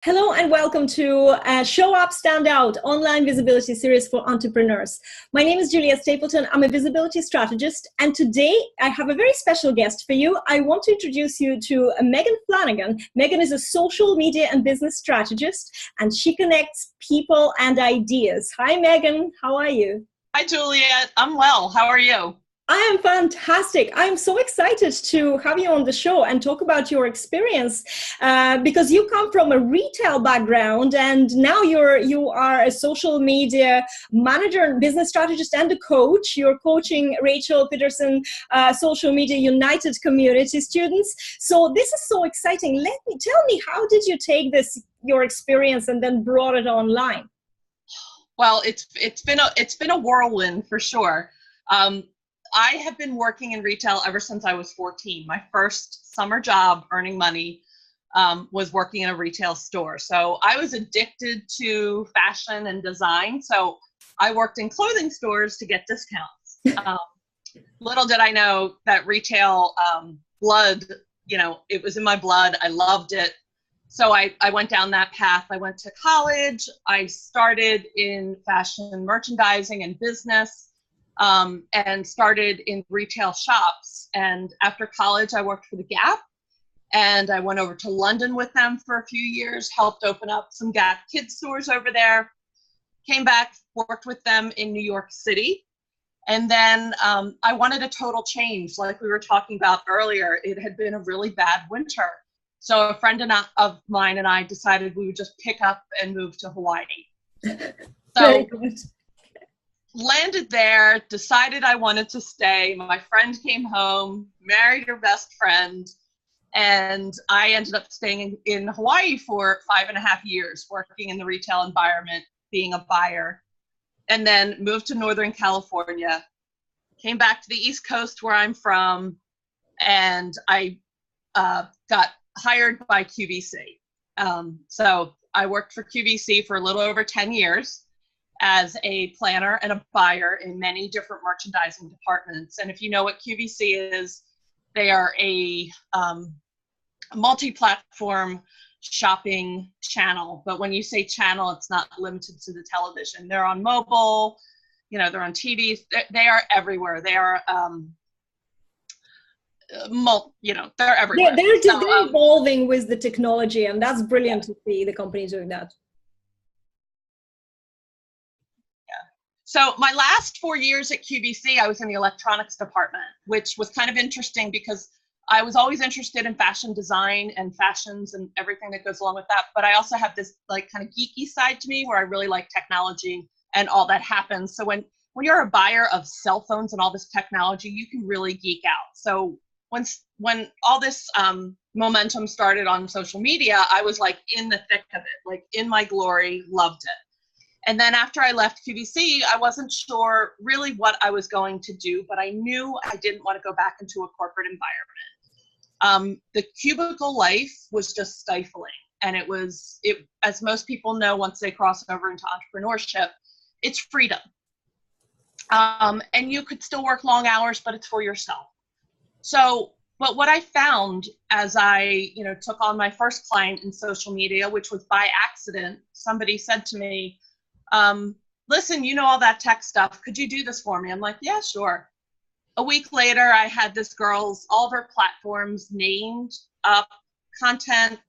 Hello and welcome to Show Up, Stand Out, online visibility series for entrepreneurs. My name is Julia Stapleton. I'm a visibility strategist, and today I have a very special guest for you. I want to introduce you to Megan Flanaghan. Megan is a social media and business strategist, and she connects people and ideas. Hi, Megan. How are you? Hi, Juliet. I'm well. How are you? I am fantastic. I'm so excited to have you on the show and talk about your experience because you come from a retail background and now you are a social media manager, business strategist, and a coach. You're coaching Rachel Peterson Social Media United community students. So this is so exciting. Tell me, how did you take your experience and then brought it online? Well, it's been a whirlwind for sure. I have been working in retail ever since I was 14. My first summer job earning money was working in a retail store. So I was addicted to fashion and design. So I worked in clothing stores to get discounts. Little did I know that retail blood, it was in my blood. I loved it. So I went down that path. I went to college. I started in fashion merchandising and business. And started in retail shops. And after college, I worked for the Gap, and I went over to London with them for a few years, helped open up some Gap kids stores over there, came back, worked with them in New York City. And then I wanted a total change. Like we were talking about earlier, it had been a really bad winter. So a friend of mine and I decided we would just pick up and move to Hawaii. So landed there, decided I wanted to stay. My friend came home, married her best friend, and I ended up staying in Hawaii for 5.5 years, working in the retail environment, being a buyer, and then moved to Northern California, came back to the East Coast where I'm from, and I got hired by QVC. So I worked for QVC for a little over 10 years. As a planner and a buyer in many different merchandising departments. And if you know what QVC is, they are a multi-platform shopping channel. But when you say channel, it's not limited to the television. They're on mobile, they're on TV. They are everywhere. They are, they're everywhere. They're evolving with the technology, and that's brilliant to see the company doing that. So my last 4 years at QVC, I was in the electronics department, which was kind of interesting because I was always interested in fashion design and fashions and everything that goes along with that. But I also have this like kind of geeky side to me where I really like technology and all that happens. So when you're a buyer of cell phones and all this technology, you can really geek out. So when all this momentum started on social media, I was like in the thick of it, like in my glory, loved it. And then after I left QVC, I wasn't sure really what I was going to do, but I knew I didn't want to go back into a corporate environment. The cubicle life was just stifling. And it as most people know, once they cross over into entrepreneurship, it's freedom. And you could still work long hours, but it's for yourself. But what I found as I, took on my first client in social media, which was by accident, somebody said to me, listen, all that tech stuff. Could you do this for me? I'm like, yeah, sure. A week later, I had this girl's, all of her platforms named up, content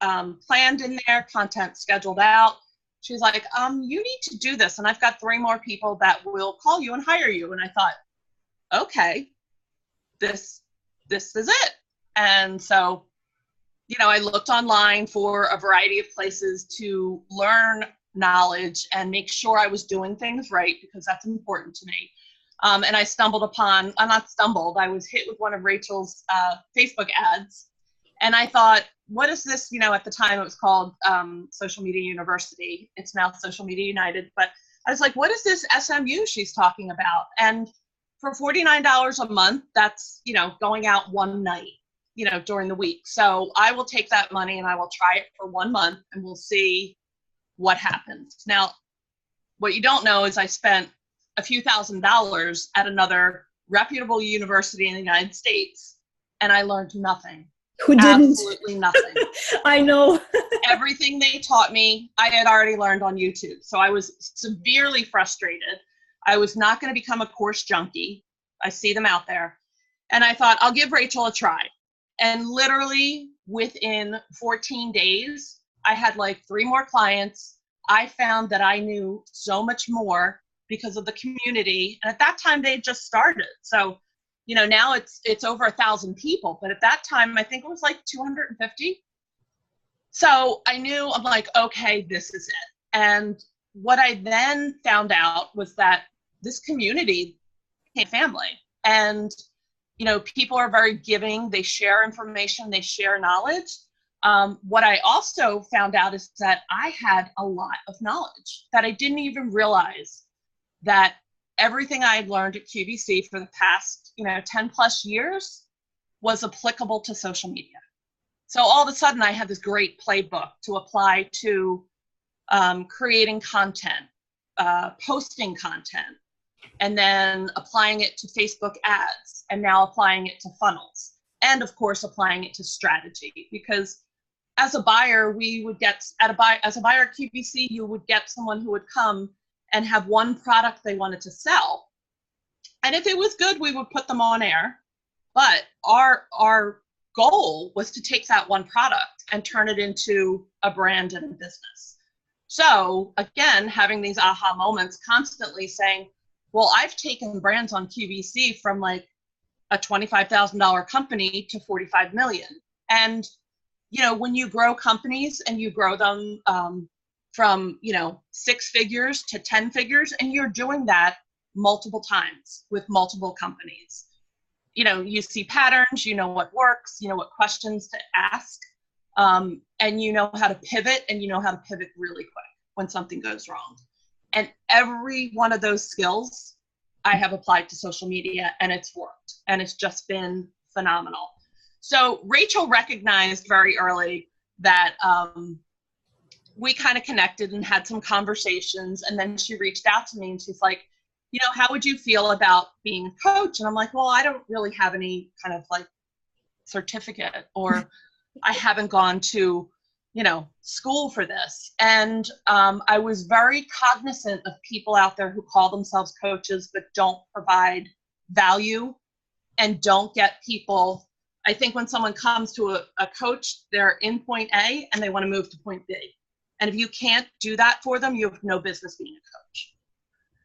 planned in there, content scheduled out. She's like, you need to do this. And I've got 3 more people that will call you and hire you. And I thought, okay, this is it. And so, I looked online for a variety of places to learn knowledge and make sure I was doing things right, because that's important to me. And I stumbled upon, I was hit with one of Rachel's Facebook ads. And I thought, what is this? At the time it was called Social Media University. It's now Social Media United. But I was like, what is this SMU she's talking about? And for $49 a month, that's, going out one night, during the week. So I will take that money and I will try it for 1 month and we'll see what happens. Now, what you don't know is I spent a few $1,000s at another reputable university in the United States, and I learned nothing. Who didn't? Absolutely nothing. I know. Everything they taught me, I had already learned on YouTube. So I was severely frustrated. I was not going to become a course junkie. I see them out there. And I thought, I'll give Rachel a try. And literally within 14 days, I had like 3 more clients. I found that I knew so much more because of the community. And at that time, they had just started. So, you know, now it's over 1,000 people. But at that time, I think it was like 250. So I knew, I'm like, okay, this is it. And what I then found out was that this community became family. And, you know, people are very giving. They share information. They share knowledge. What I also found out is that I had a lot of knowledge that I didn't even realize that everything I had learned at QVC for the past, 10 plus years was applicable to social media. So all of a sudden I had this great playbook to apply to creating content, posting content, and then applying it to Facebook ads, and now applying it to funnels, and of course applying it to strategy. Because as a buyer, we would get as a buyer at QVC, you would get someone who would come and have one product they wanted to sell, and if it was good, we would put them on air. But our goal was to take that one product and turn it into a brand and a business. So again, having these aha moments, constantly saying, well, I've taken brands on QVC from like a $25,000 company to 45 million. And, when you grow companies and you grow them from, 6 figures to 10 figures, and you're doing that multiple times with multiple companies, you see patterns, you know what works, you know what questions to ask, and you know how to pivot, and you know how to pivot really quick when something goes wrong. And every one of those skills I have applied to social media, and it's worked, and it's just been phenomenal. So Rachel recognized very early that we kind of connected and had some conversations, and then she reached out to me and she's like, how would you feel about being a coach? And I'm like, well, I don't really have any kind of like certificate, or I haven't gone to, school for this. And I was very cognizant of people out there who call themselves coaches, but don't provide value and don't get people. I think when someone comes to a coach, they're in point A and they want to move to point B. And if you can't do that for them, you have no business being a coach.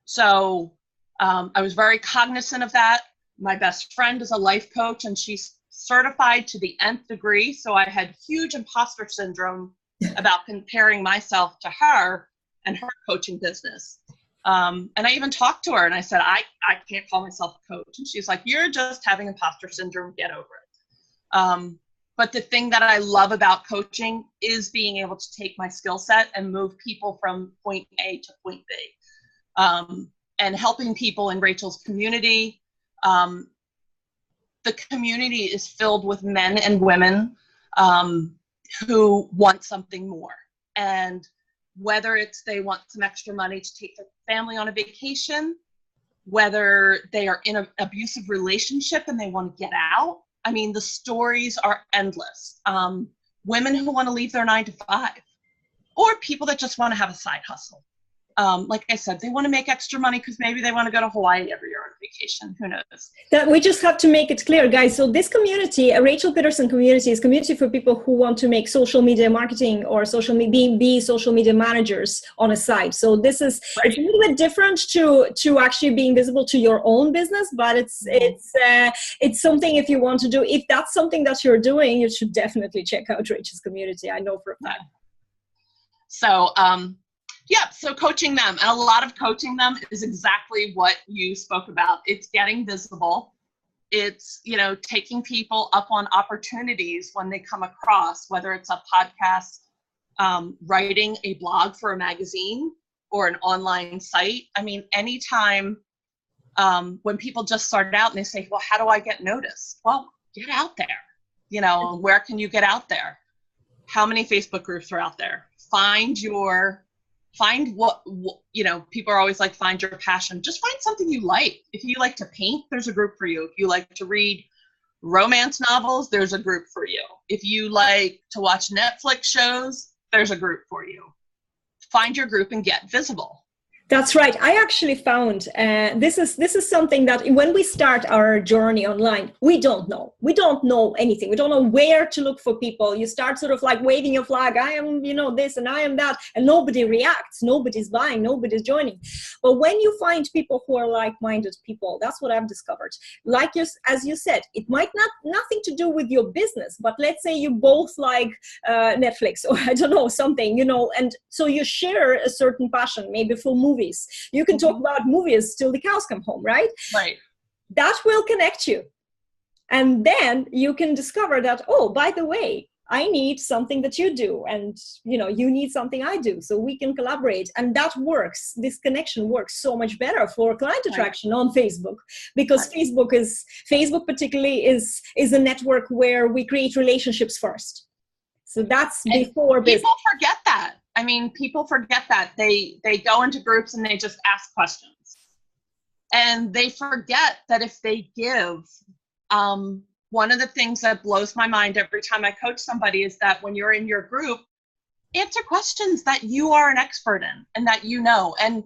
So I was very cognizant of that. My best friend is a life coach, and she's certified to the nth degree. So I had huge imposter syndrome about comparing myself to her and her coaching business. And I even talked to her and I said, I can't call myself a coach. And she's like, you're just having imposter syndrome. Get over it. But the thing that I love about coaching is being able to take my skill set and move people from point A to point B. And helping people in Rachel's community. The community is filled with men and women who want something more. And whether it's they want some extra money to take their family on a vacation, whether they are in an abusive relationship and they want to get out. I mean, the stories are endless. Women who want to leave their 9-to-5, or people that just want to have a side hustle. Like I said, they want to make extra money because maybe they want to go to Hawaii every year on vacation. Who knows? That we just have to make it clear, guys. So this community, a Rachel Peterson community, is a community for people who want to make social media marketing or be social media managers on a site. So this is It's a little bit different to actually being visible to your own business, but it's something if you want to do. If that's something that you're doing, you should definitely check out Rachel's community. I know for a fact. So. So coaching them, and a lot of coaching them is exactly what you spoke about. It's getting visible. It's, taking people up on opportunities when they come across, whether it's a podcast, writing a blog for a magazine or an online site. I mean, anytime when people just start out and they say, well, how do I get noticed? Well, get out there. Where can you get out there? How many Facebook groups are out there? Find what, people are always like, find your passion. Just find something you like. If you like to paint, there's a group for you. If you like to read romance novels, there's a group for you. If you like to watch Netflix shows, there's a group for you. Find your group and get visible. That's right. I actually found this is something that when we start our journey online, we don't know. We don't know anything. We don't know where to look for people. You start sort of like waving your flag. I am, this and I am that, and nobody reacts. Nobody's buying. Nobody's joining. But when you find people who are like-minded people, that's what I've discovered. Like as you said, it might nothing to do with your business, but let's say you both like Netflix or I don't know something, and so you share a certain passion, maybe for movies. You can talk about movies till the cows come home, right? Right. That will connect you. And then you can discover that, oh, by the way, I need something that you do. And, you need something I do. So we can collaborate. And that works. This connection works so much better for client attraction on Facebook. Because Facebook particularly is a network where we create relationships first. So that's before business. People forget that. I mean, people forget that. They go into groups and they just ask questions. And they forget that if they give, one of the things that blows my mind every time I coach somebody is that when you're in your group, answer questions that you are an expert in and that you know. And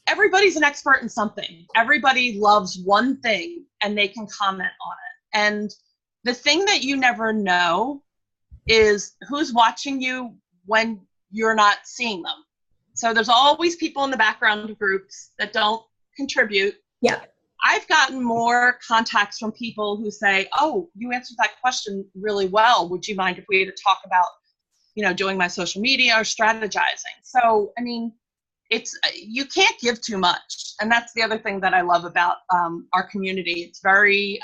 everybody's an expert in something. Everybody loves one thing and they can comment on it. And the thing that you never know is who's watching you when you're not seeing them. So there's always people in the background of groups that don't contribute. Yeah. I've gotten more contacts from people who say, oh, you answered that question really well. Would you mind if we had to talk about, doing my social media or strategizing? So, I mean, you can't give too much. And that's the other thing that I love about our community. It's very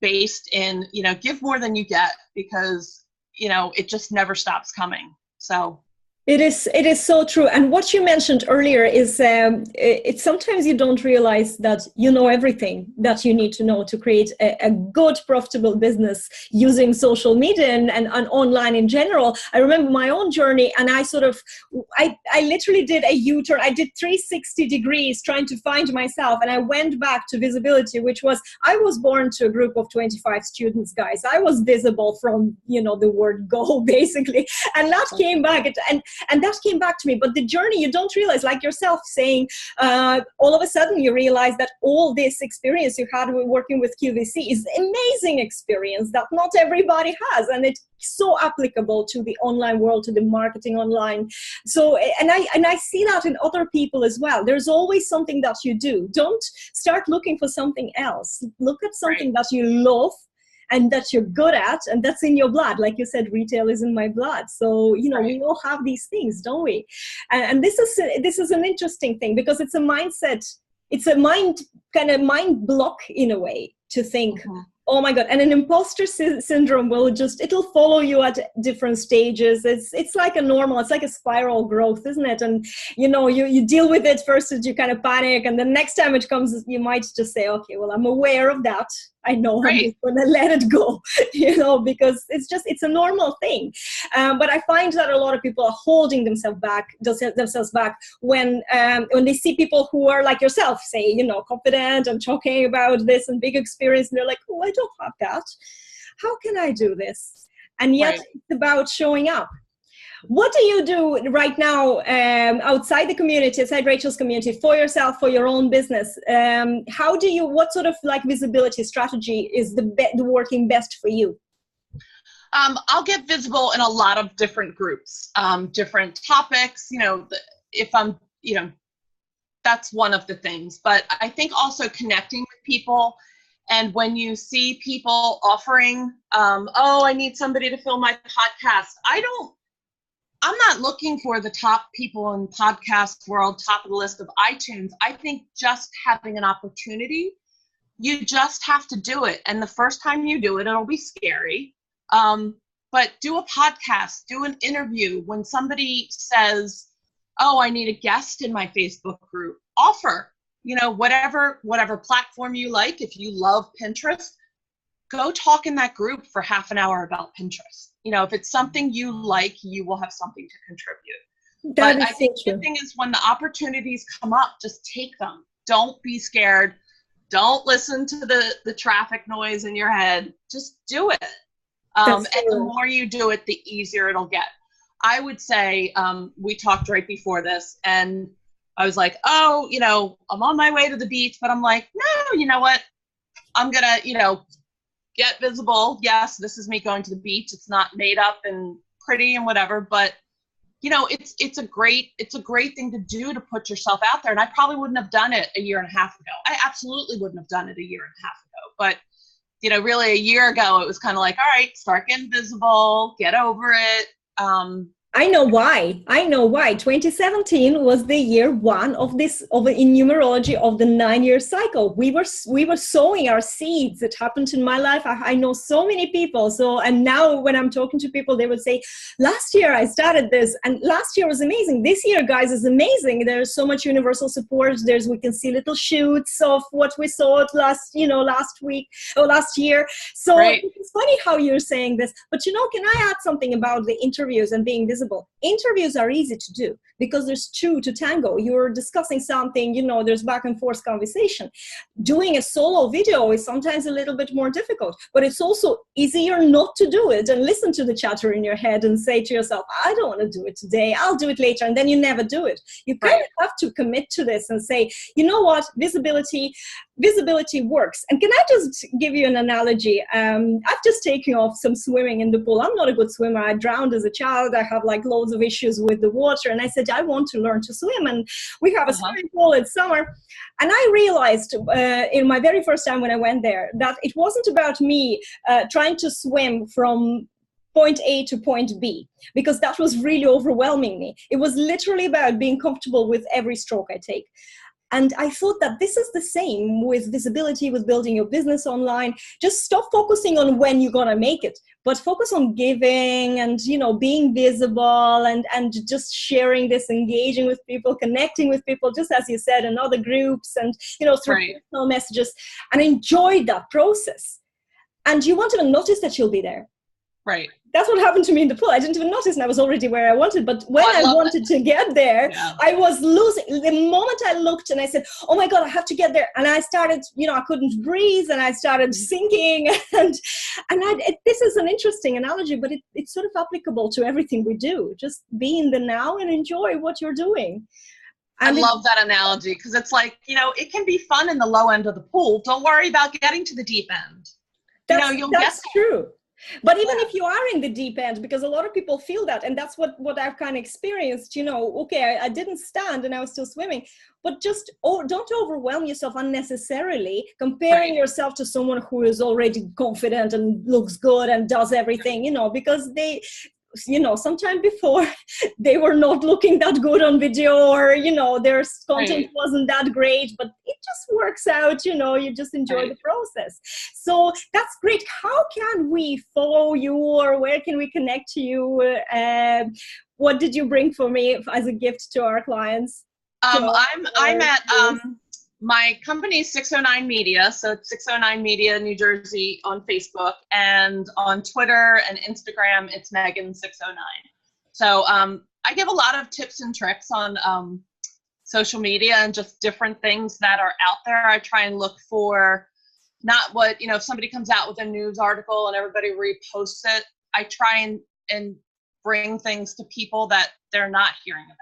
based in, give more than you get because, it just never stops coming. So it is so true. And what you mentioned earlier is it's sometimes you don't realize that you know everything that you need to know to create a good, profitable business using social media and online in general. I remember my own journey, and I literally did a U-turn. I did 360 degrees trying to find myself, and I went back to visibility, which was, I was born to a group of 25 students, guys. I was visible from, the word go, basically. And that came back. And that came back to me. But the journey, you don't realize, like yourself saying, all of a sudden you realize that all this experience you had working with QVC is amazing experience that not everybody has. And it's so applicable to the online world, to the marketing online. So, and I see that in other people as well. There's always something that you do. Don't start looking for something else. Look at something that you love and that you're good at, and that's in your blood. Like you said, retail is in my blood. So, we all have these things, don't we? And this is an interesting thing because it's a mindset. It's a mind block in a way to think, oh my God. And an imposter syndrome it'll follow you at different stages. It's like it's like a spiral growth, isn't it? And, you deal with it first as you kind of panic. And the next time it comes, you might just say, okay, well, I'm aware of that. I know I'm just going to let it go, because it's a normal thing. But I find that a lot of people are holding themselves back when they see people who are like yourself, say, confident and talking about this and big experience. And they're like, oh, I don't have that. How can I do this? And yet it's about showing up. What do you do right now outside the community, outside Rachel's community, for yourself, for your own business? What sort of visibility strategy is working best for you? I'll get visible in a lot of different groups, different topics, if I'm, that's one of the things. But I think also connecting with people. And when you see people offering, I need somebody to fill my podcast, I'm not looking for the top people in podcast world, top of the list of iTunes. I think just having an opportunity, you just have to do it. And the first time you do it, it'll be scary. But do a podcast, do an interview. When somebody says, oh, I need a guest in my Facebook group, offer, whatever platform you like. If you love Pinterest, go talk in that group for half an hour about Pinterest. If it's something you like, you will have something to contribute. But I think the thing is when the opportunities come up, just take them. Don't be scared. Don't listen to the traffic noise in your head. Just do it. And the more you do it, the easier it'll get. I would say, we talked right before this, and I was like, oh, you know, I'm on my way to the beach, but I'm like, no, you know what? I'm going to, you know, get visible. Yes, this is me going to the beach. It's not made up and pretty and whatever, but you know, it's a great thing to do, to put yourself out there. And I probably wouldn't have done it a year and a half ago. I absolutely wouldn't have done it a year and a half ago. But, you know, really a year ago, it was kind of like, all right, start getting visible, get over it. I know why. 2017 was the year one of in numerology of the 9-year cycle. We were sowing our seeds. It happened in my life. I know so many people. So, and now when I'm talking to people, they would say, last year I started this, and last year was amazing. This year, guys, is amazing. There's so much universal support. We can see little shoots of what we saw last week or last year. So right. It's funny how you're saying this, but you know, can I add something about the interviews and being visible? Interviews are easy to do because there's two to tango. You're discussing something, you know, there's back and forth conversation. Doing a solo video is sometimes a little bit more difficult, but it's also easier not to do it and listen to the chatter in your head and say to yourself, I don't want to do it today, I'll do it later, and then you never do it. You kind of have to commit to this and say, you know what, visibility works. And can I just give you an analogy? I've just taken off some swimming in the pool. I'm not a good swimmer. I drowned as a child. I have like loads of issues with the water. And I said, I want to learn to swim. And we have a swimming pool in summer. And I realized in my very first time when I went there that it wasn't about me trying to swim from point A to point B, because that was really overwhelming me. It was literally about being comfortable with every stroke I take. And I thought that this is the same with visibility, with building your business online. Just stop focusing on when you're going to make it, but focus on giving and, you know, being visible and just sharing this, engaging with people, connecting with people, just as you said, in other groups and, you know, through personal messages, and enjoy that process. And you won't even notice that you'll be there. Right. That's what happened to me in the pool. I didn't even notice, and I was already where I wanted. But when I wanted to get there, I was losing. The moment I looked and I said, oh my God, I have to get there. And I started, you know, I couldn't breathe and I started sinking. And this is an interesting analogy, but it's sort of applicable to everything we do. Just be in the now and enjoy what you're doing. And I love that analogy, because it's like, you know, it can be fun in the low end of the pool. Don't worry about getting to the deep end. That's true. But even if you are in the deep end, because a lot of people feel that, and that's what I've kind of experienced, you know, okay, I didn't stand and I was still swimming, but just don't overwhelm yourself unnecessarily, comparing yourself to someone who is already confident and looks good and does everything, you know, because they, you know, sometime before they were not looking that good on video, or, you know, their content wasn't that great, but it just works out, you know, you just enjoy the process. So that's great. How can we follow you, or where can we connect to you? What did you bring for me as a gift to our clients? I'm at, my company is 609 Media, so it's 609 Media New Jersey on Facebook, and on Twitter and Instagram, it's Megan609. So I give a lot of tips and tricks on social media and just different things that are out there. I try and look for not what, you know, if somebody comes out with a news article and everybody reposts it, I try and bring things to people that they're not hearing about.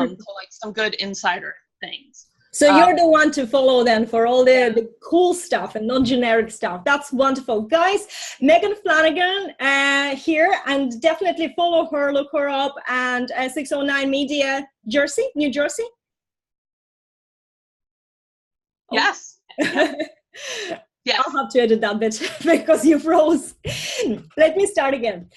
So like some good insider things. So you're the one to follow then for all the cool stuff and non-generic stuff. That's wonderful. Guys, Megan Flanaghan here, and definitely follow her, look her up, and 609 Media, New Jersey? Yes. Yeah. I'll have to edit that bit because you froze. Let me start again.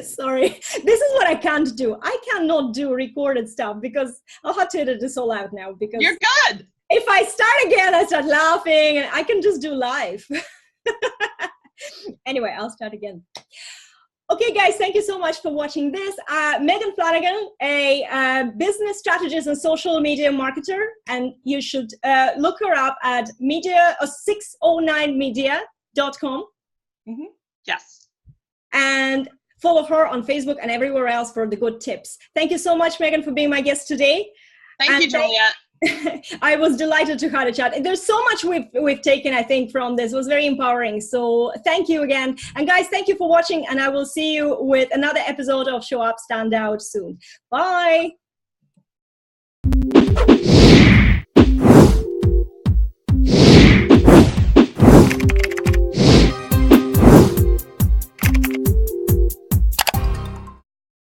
Sorry, this is what I can't do. I cannot do recorded stuff because I'll have to edit this all out now. Because you're good. If I start again, I start laughing, and I can just do live. Anyway, I'll start again. Okay, guys, thank you so much for watching this. Megan Flanaghan, a business strategist and social media marketer, and you should look her up at 609media.com. Yes. And follow her on Facebook and everywhere else for the good tips. Thank you so much, Megan, for being my guest today. Thank you, Juliet. I was delighted to have a chat. There's so much we've taken, I think, from this. It was very empowering. So thank you again. And guys, thank you for watching. And I will see you with another episode of Show Up, Stand Out soon. Bye.